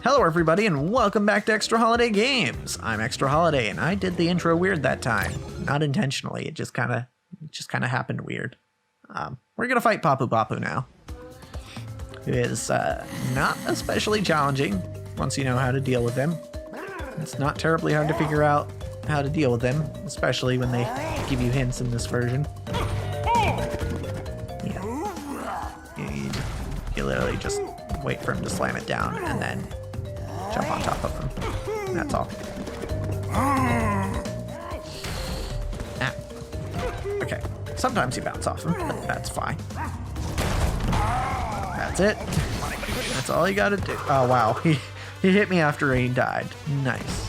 Hello everybody and welcome back to Extra Holiday Games. I'm Extra Holiday and I did the intro weird that time. Not intentionally, it just kinda happened weird. We're gonna fight Papu Papu now. It is not especially challenging once you know how to deal with them. It's not terribly hard to figure out how to deal with them, especially when they give you hints in this version. Yeah. You literally just wait for him to slam it down and then jump on top of him. That's all. Ah. Okay. Sometimes you bounce off him, but that's fine. That's it. That's all you gotta do. Oh wow, he hit me after he died. Nice.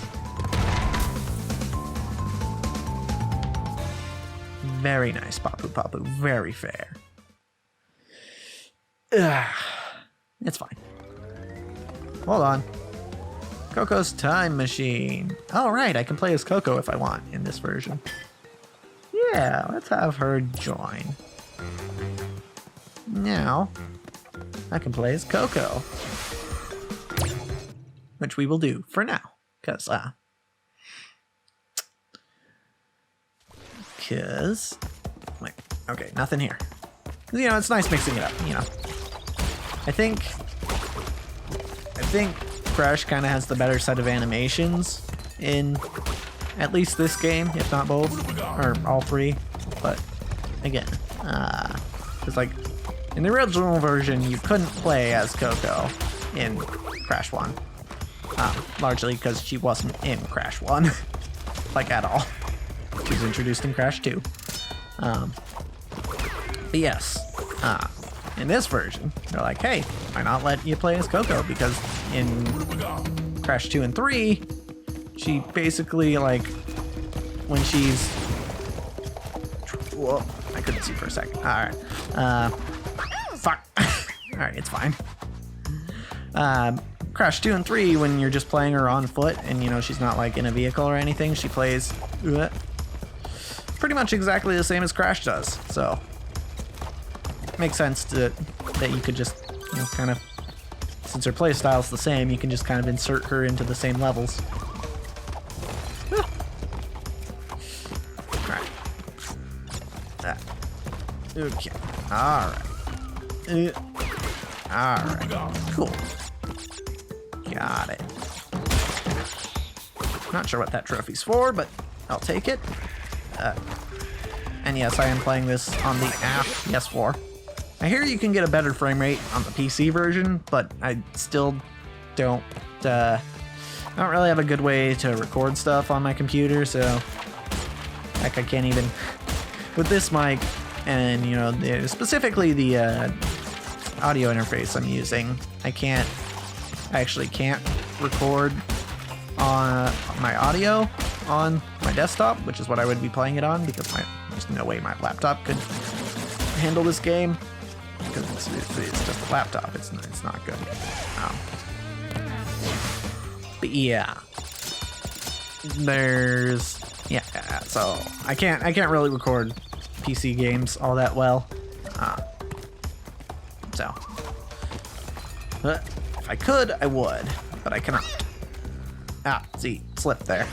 Very nice, Papu Papu. Very fair. It's fine. Hold on. Coco's time machine. Oh, right, I can play as Coco if I want in this version. Yeah, let's have her join. Now, I can play as Coco. Which we will do for now. Because, wait, okay, nothing here. You know, it's nice mixing it up, you know. I think Crash kind of has the better set of animations in at least this game, if not both, or all three. But again, it's like in the original version, you couldn't play as Coco in Crash 1, largely because she wasn't in Crash 1, like at all. She was introduced in Crash 2. But yes, in this version, they're like, hey, why not let you play as Coco? Because in Crash 2 and 3, she basically, like, when she's... Whoa, I couldn't see for a second. Alright. Fuck. Alright, it's fine. Crash 2 and 3, when you're just playing her on foot and, you know, she's not, like, in a vehicle or anything, she plays pretty much exactly the same as Crash does, so... Makes sense that you could just, you know, kind of, since her playstyle's the same, you can just kind of insert her into the same levels. Alright. Okay. Alright. Alright. Cool. Got it. Not sure what that trophy's for, but I'll take it. And yes, I am playing this on the app PS4. I hear you can get a better frame rate on the PC version, but I still don't really have a good way to record stuff on my computer, so like I can't even with this mic and, you know, specifically the audio interface I'm using, I actually can't record on my audio on my desktop, which is what I would be playing it on, because there's no way my laptop could handle this game. Because it's just a laptop, it's not good. But yeah, so I can't really record PC games all that well. So if I could, I would, but I cannot. See, slip there.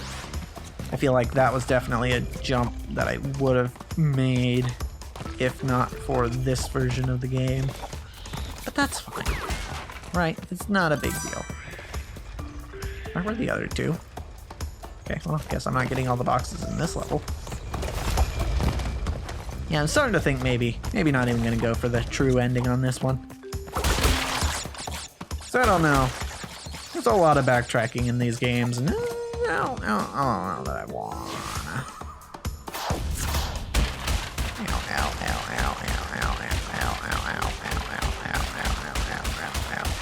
I feel like that was definitely a jump that I would have made if not for this version of the game. But that's fine. Right? It's not a big deal. Where were the other two? Okay, well, I guess I'm not getting all the boxes in this level. Yeah, I'm starting to think maybe not even gonna go for the true ending on this one. So I don't know. There's a lot of backtracking in these games, and I don't know that I want.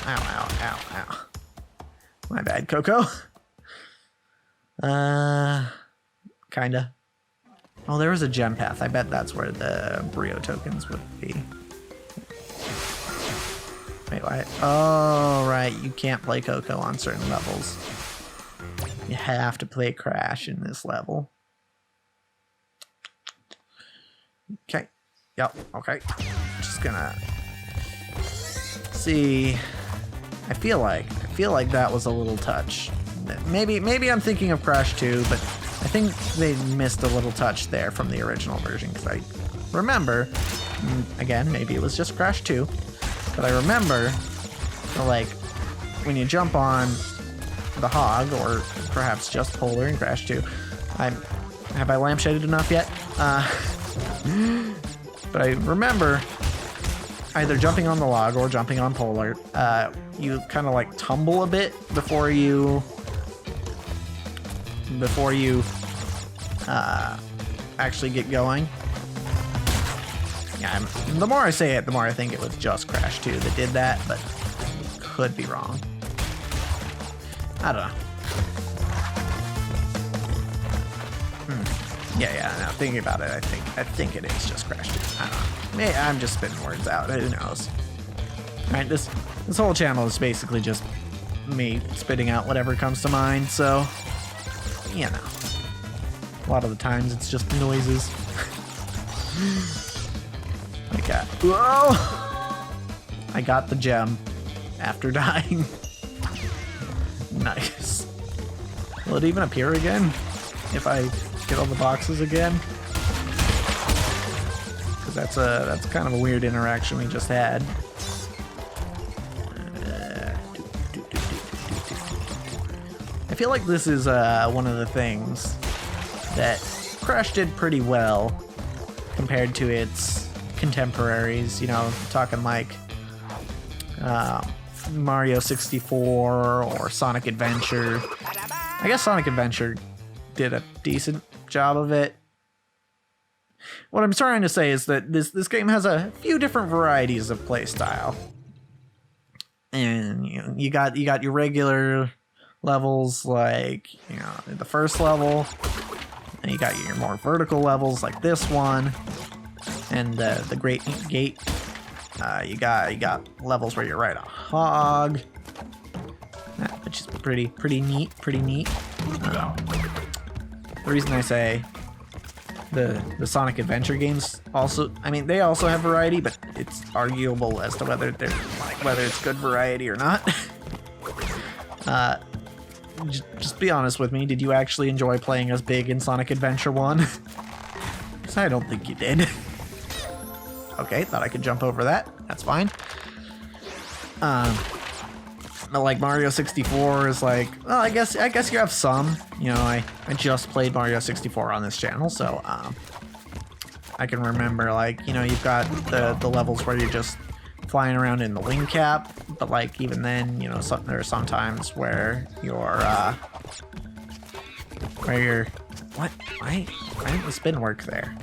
Ow. My bad, Coco. Kinda. Oh, there was a gem path. I bet that's where the Brio tokens would be. Wait, what? Oh, right. You can't play Coco on certain levels. You have to play Crash in this level. Okay. Yep. Okay. Just gonna see I feel like that was a little touch. Maybe I'm thinking of Crash 2, but I think they missed a little touch there from the original version, because I remember, again, maybe it was just Crash 2, but I remember, like, when you jump on the hog, or perhaps just Polar in Crash 2, have I lampshaded enough yet? But I remember either jumping on the log or jumping on Polar, you kind of like tumble a bit before you actually get going. Yeah, the more I say it, the more I think it was just Crash 2 that did that, but could be wrong. I don't know. Yeah, now thinking about it, I think it is just Crash 2. I don't know. Maybe I'm just spitting words out. Who knows? Alright, this whole channel is basically just me spitting out whatever comes to mind, so, you know. A lot of the times it's just noises. Whoa! I got the gem after dying. Nice. Will it even appear again if I get all the boxes again? Because that's kind of a weird interaction we just had. I feel like this is one of the things that Crash did pretty well compared to its contemporaries. You know, talking like Mario 64 or Sonic Adventure. I guess Sonic Adventure did a decent job of it. What I'm trying to say is that this game has a few different varieties of playstyle, and you got your regular levels, like, you know, the first level, and you got your more vertical levels like this one, and the Great Gate. You got levels where you ride a hog, which is pretty neat. The reason I say the Sonic Adventure games also, I mean, they also have variety, but it's arguable as to whether it's good variety or not. Just be honest with me. Did you actually enjoy playing as Big in Sonic Adventure 1? Because I don't think you did. Okay, thought I could jump over that. That's fine. But like Mario 64 is like, well, I guess you have some. You know, I just played Mario 64 on this channel, so I can remember, like, you know, you've got the levels where you're just flying around in the wing cap, but like even then, you know, there are some times where you're what? Why didn't the spin work there?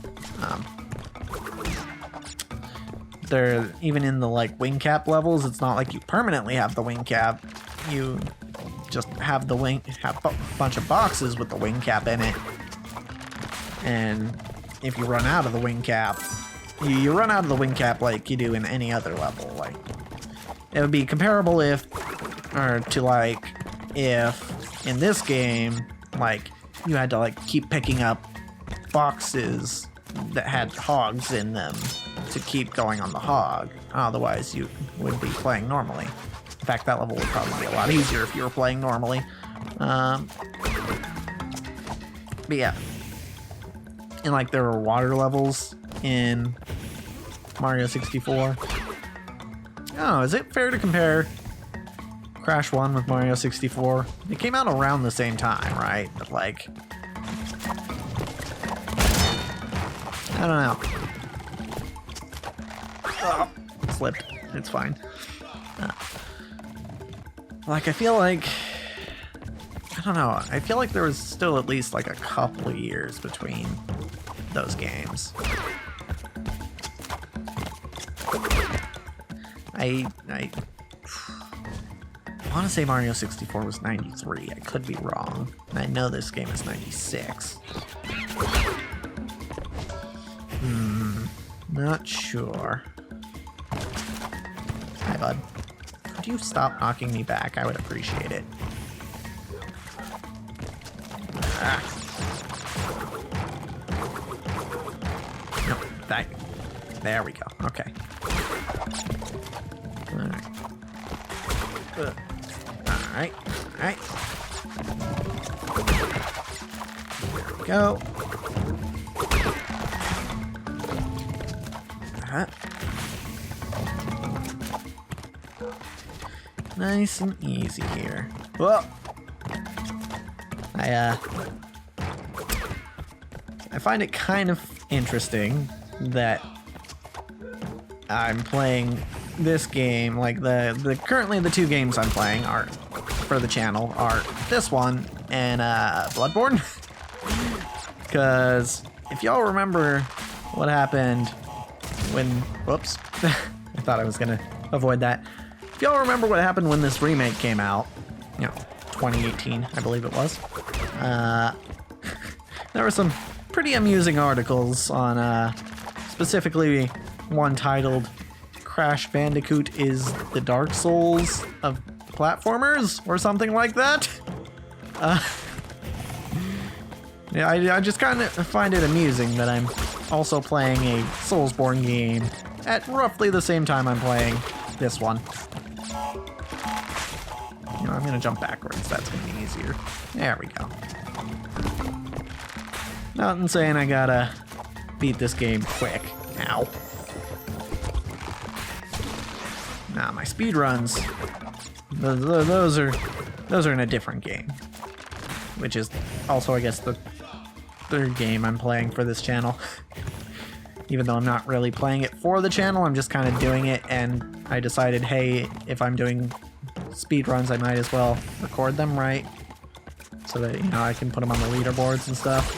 There, even in the like wing cap levels, it's not like you permanently have the wing cap. You just have a bunch of boxes with the wing cap in it, and if you run out of the wing cap, you run out of the wing cap like you do in any other level. Like, it would be comparable if in this game, like, you had to like keep picking up boxes that had hogs in them to keep going on the hog. Otherwise, you would be playing normally. In fact, that level would probably be a lot easier if you were playing normally. But yeah. And like, there were water levels in Mario 64. Oh, is it fair to compare Crash 1 with Mario 64? They came out around the same time, right? But like, I don't know. Oh, slipped. It's fine. Like, I feel like, I don't know. I feel like there was still at least like a couple of years between those games. I want to say Mario 64 was 93. I could be wrong. And I know this game is 96. Not sure. Hi, bud. Could you stop knocking me back? I would appreciate it. Ah. Nope, there we go. Okay. Alright. Alright. There we go. Nice and easy here. Whoa! I find it kind of interesting that I'm playing this game, like currently the two games I'm playing are for the channel are this one and Bloodborne. Because if y'all remember what happened when, whoops, I thought I was gonna avoid that. If y'all remember what happened when this remake came out, 2018, I believe it was. There were some pretty amusing articles on, specifically one titled Crash Bandicoot is the Dark Souls of platformers, or something like that. Yeah, I just kind of find it amusing that I'm also playing a Soulsborne game at roughly the same time I'm playing this one. I'm gonna jump backwards, that's gonna be easier. There we go. Nothing saying I gotta beat this game quick. Ow. Nah, my speed runs, those are in a different game, which is also, I guess, the third game I'm playing for this channel. Even though I'm not really playing it for the channel, I'm just kind of doing it, and I decided, hey, if I'm doing speed runs, I might as well record them right, so that I can put them on the leaderboards and stuff.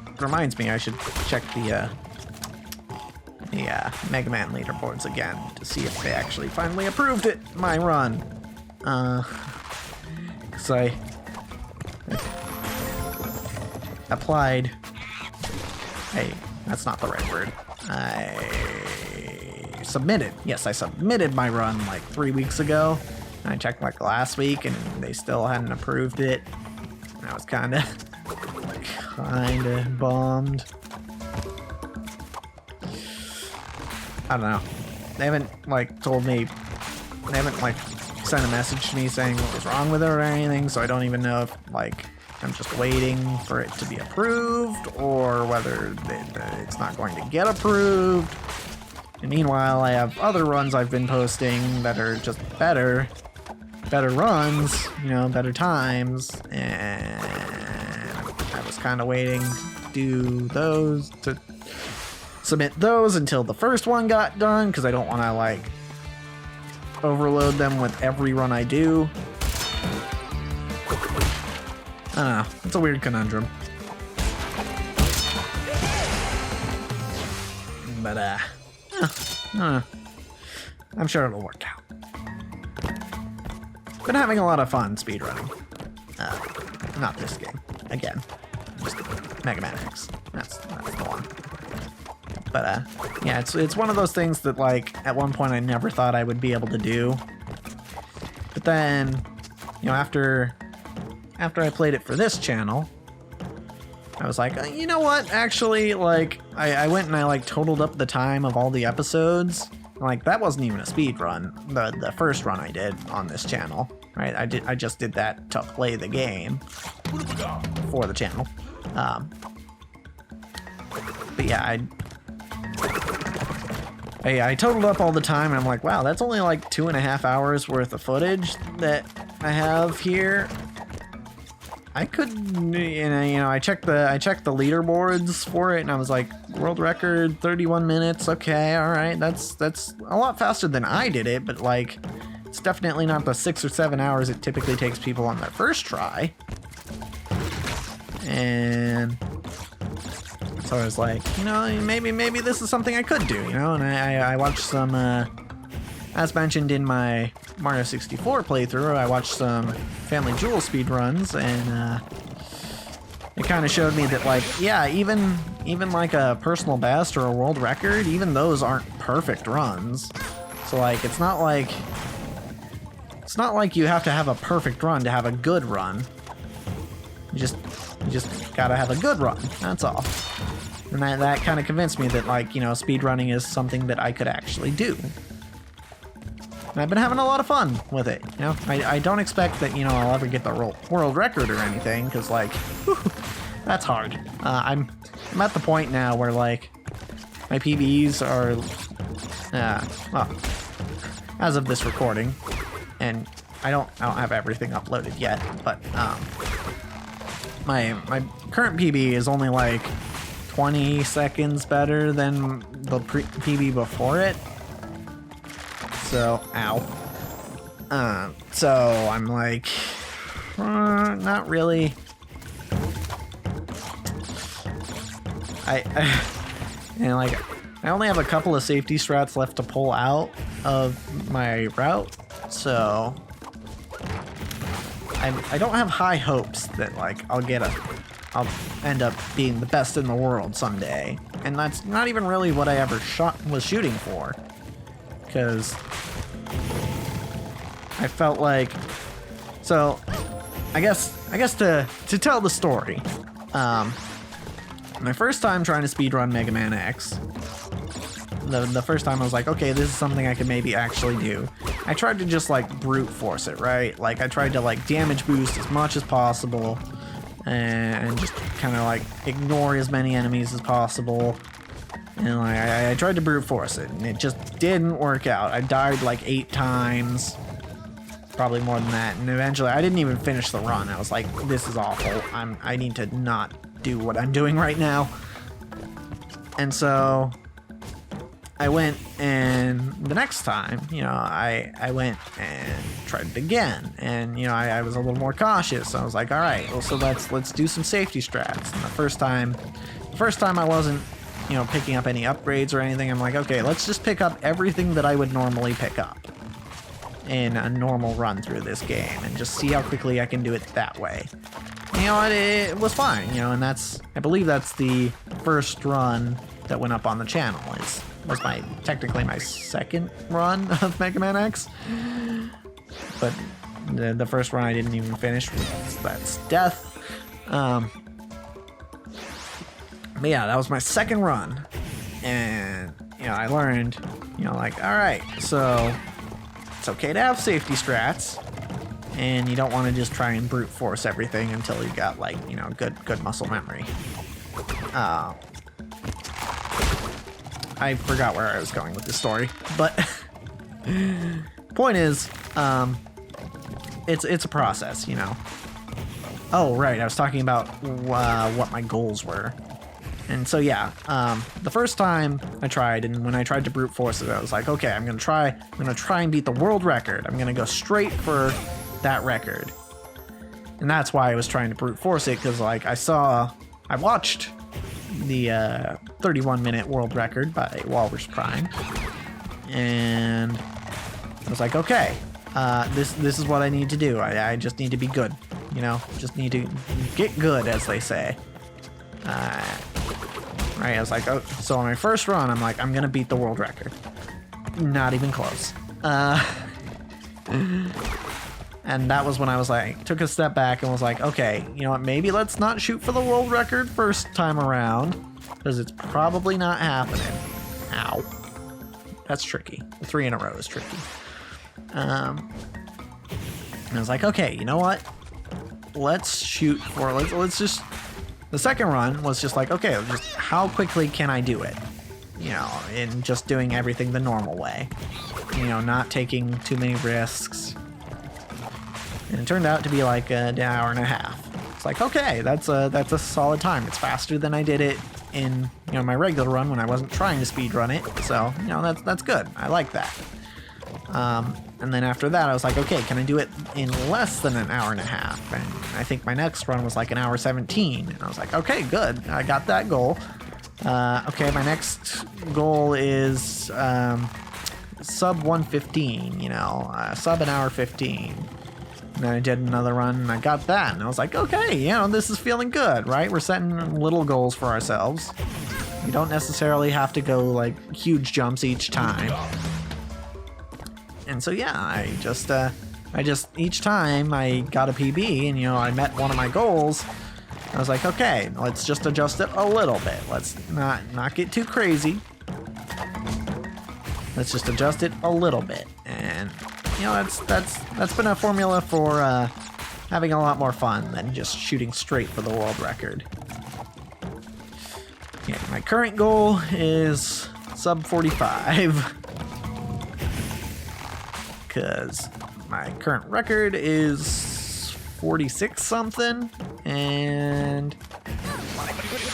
Which reminds me, I should check the Mega Man leaderboards again to see if they actually finally approved it, my run. Because I applied. Hey, that's not the right word. I submitted. Yes, I submitted my run like 3 weeks ago. And I checked like last week, and they still hadn't approved it. And I was kind of bummed. I don't know. They haven't like told me. They haven't like sent a message to me saying what was wrong with it or anything. So I don't even know if like I'm just waiting for it to be approved, or whether it's not going to get approved. And meanwhile, I have other runs I've been posting that are just better runs, better times, and I was kind of waiting to submit those until the first one got done, because I don't want to like overload them with every run I do. I don't know. It's a weird conundrum. But, I don't know. I'm sure it'll work out. Been having a lot of fun speedrunning. Not this game. Again. Just Mega Man X. That's the one. But, yeah, it's one of those things that, like, at one point I never thought I would be able to do. But then, after I played it for this channel, I was like, you know what? Actually, like, I went and I like totaled up the time of all the episodes. Like, that wasn't even a speed run. The first run I did on this channel, right? I just did that to play the game for the channel. But yeah, I totaled up all the time, and I'm like, wow, that's only like 2.5 hours worth of footage that I have here. I could, I checked the leaderboards for it, and I was like, world record, 31 minutes. Okay, all right, that's a lot faster than I did it, but like, it's definitely not the 6 or 7 hours it typically takes people on their first try. And so I was like, maybe this is something I could do, And I watched some, as mentioned in my Mario 64 playthrough, I watched some Family Jewel speedruns, and it kind of showed me that, like, yeah, even like a personal best or a world record, even those aren't perfect runs. So like, it's not like you have to have a perfect run to have a good run. You just gotta have a good run. That's all. And that kind of convinced me that, like, speedrunning is something that I could actually do. And I've been having a lot of fun with it, you know? I don't expect that, you know, I'll ever get the world record or anything, because, like, whew, that's hard. I'm at the point now where, like, my PBs are, well, as of this recording, and I don't have everything uploaded yet, but, my current PB is only, like, 20 seconds better than the PB before it. So, ow. So I'm like, not really. And like, I only have a couple of safety strats left to pull out of my route, so I don't have high hopes that like I'll end up being the best in the world someday, and that's not even really what I ever was shooting for, because I felt like, so I guess to tell the story, my first time trying to speedrun Mega Man X, the first time I was like, okay, this is something I could maybe actually do. I tried to just like brute force it, right? Like I tried to like damage boost as much as possible and just kind of like ignore as many enemies as possible. And like I tried to brute force it, and it just didn't work out. I died like 8 times, probably more than that. And eventually, I didn't even finish the run. I was like, this is awful. I need to not do what I'm doing right now. And so I went, and the next time, you know, I went and tried it again, and you know, I was a little more cautious. I was like, all right, well, so let's do some safety strats. And the first time I wasn't, you know, picking up any upgrades or anything. I'm like, okay, let's just pick up everything that I would normally pick up in a normal run through this game, and just see how quickly I can do it that way. And, you know what? It was fine, you know, and I believe that's the first run that went up on the channel. Was technically my second run of Mega Man X, but the first run I didn't even finish. That's death. But yeah, that was my second run, and you know, I learned, you know, like, all right, so it's okay to have safety strats, and you don't want to just try and brute force everything until you got like, you know, good muscle memory. I forgot where I was going with this story, but point is, it's a process, you know. Oh, right, I was talking about what my goals were. And so, yeah, the first time I tried, and when I tried to brute force it, I was like, okay, I'm gonna try and beat the world record. I'm gonna go straight for that record. And that's why I was trying to brute force it, because like I watched the 31-minute world record by Walrus Prime, and I was like, okay, this is what I need to do. I just need to be good, you know, just need to get good, as they say. Right, I was like, oh, so on my first run, I'm like, I'm gonna beat the world record. Not even close. And that was when I was like, took a step back and was like, okay, you know what, maybe let's not shoot for the world record first time around, because it's probably not happening. Ow. That's tricky. 3 in a row is tricky. And I was like, okay, you know what? Let's shoot for, let's just, the second run was just like, okay, just how quickly can I do it? You know, in just doing everything the normal way. You know, not taking too many risks. And it turned out to be like an hour and a half. It's like, okay, that's a solid time. It's faster than I did it in, you know, my regular run when I wasn't trying to speed run it. So, you know, that's good. I like that. And then after that, I was like, okay, can I do it in less than an hour and a half? And I think my next run was like an hour 17. And I was like, okay, good. I got that goal. Okay, my next goal is sub 115, you know, sub an hour 15. And then I did another run, and I got that, and I was like, okay, you know, this is feeling good, right? We're setting little goals for ourselves. We don't necessarily have to go, like, huge jumps each time. And so, yeah, I just, each time I got a PB, and, you know, I met one of my goals, I was like, okay, let's just adjust it a little bit. Let's not get too crazy. Let's just adjust it a little bit, and you know, that's been a formula for having a lot more fun than just shooting straight for the world record. Yeah, my current goal is sub 45. Because my current record is 46 something. And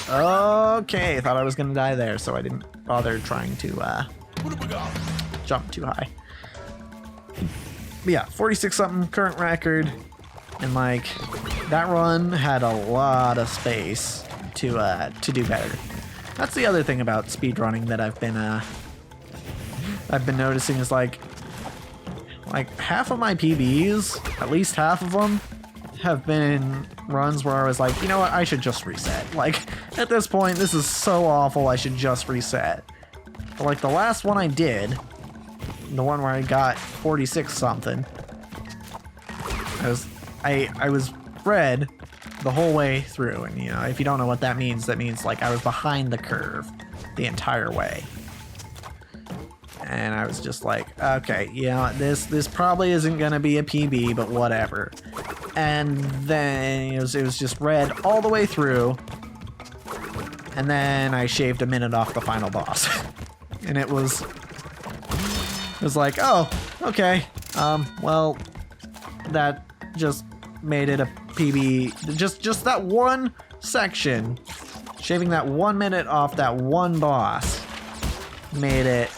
okay, thought I was gonna die there, so I didn't bother trying to jump too high. But yeah, 46 something current record. And like that run had a lot of space to do better. That's the other thing about speedrunning that I've been noticing is like half of my PBs, at least half of them, have been runs where I was like, you know what, I should just reset. Like at this point, this is so awful, I should just reset. But like the last one I did, the one where I got 46 something, I was red the whole way through, and you know, if you don't know what that means like I was behind the curve the entire way. And I was just like, okay, you know, this probably isn't gonna be a PB, but whatever. And then it was just red all the way through, and then I shaved a minute off the final boss. And it was like, oh, okay, well, that just made it a PB. Just that one section, shaving that 1 minute off that one boss, made it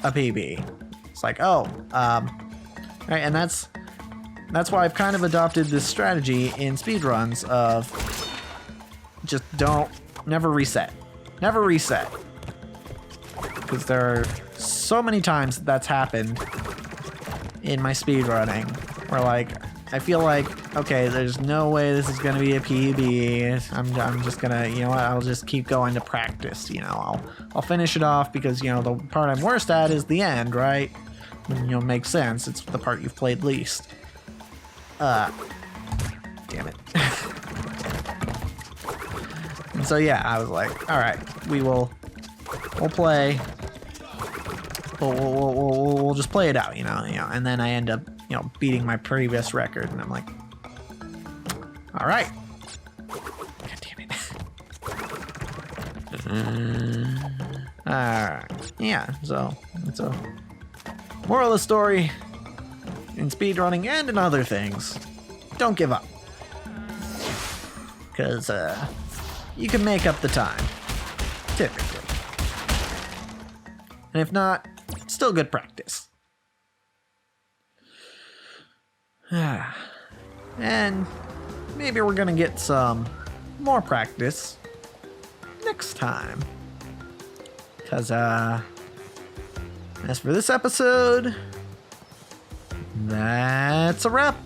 a PB. It's like, oh, right, and that's why I've kind of adopted this strategy in speedruns of just never reset. Never reset. Because there are so many times that's happened in my speedrunning where like I feel like, okay, there's no way this is gonna be a PB. I'm just gonna, you know what, I'll just keep going to practice, you know, I'll finish it off because, you know, the part I'm worst at is the end, right? And, you know, makes sense, it's the part you've played least. Damn it. And so yeah, I was like, alright, we'll play. We'll just play it out, you know, and then I end up, you know, beating my previous record, and I'm like, all right. God damn it. All right. Yeah, so it's a moral of the story in speedrunning and in other things. Don't give up. Because you can make up the time, typically. And if not, still good practice. And maybe we're gonna get some more practice next time. Because, as for this episode, that's a wrap.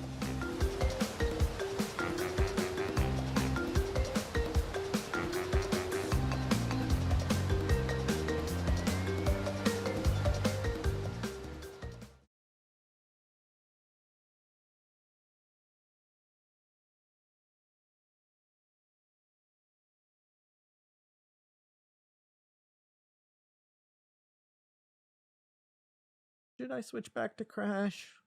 Should I switch back to Crash?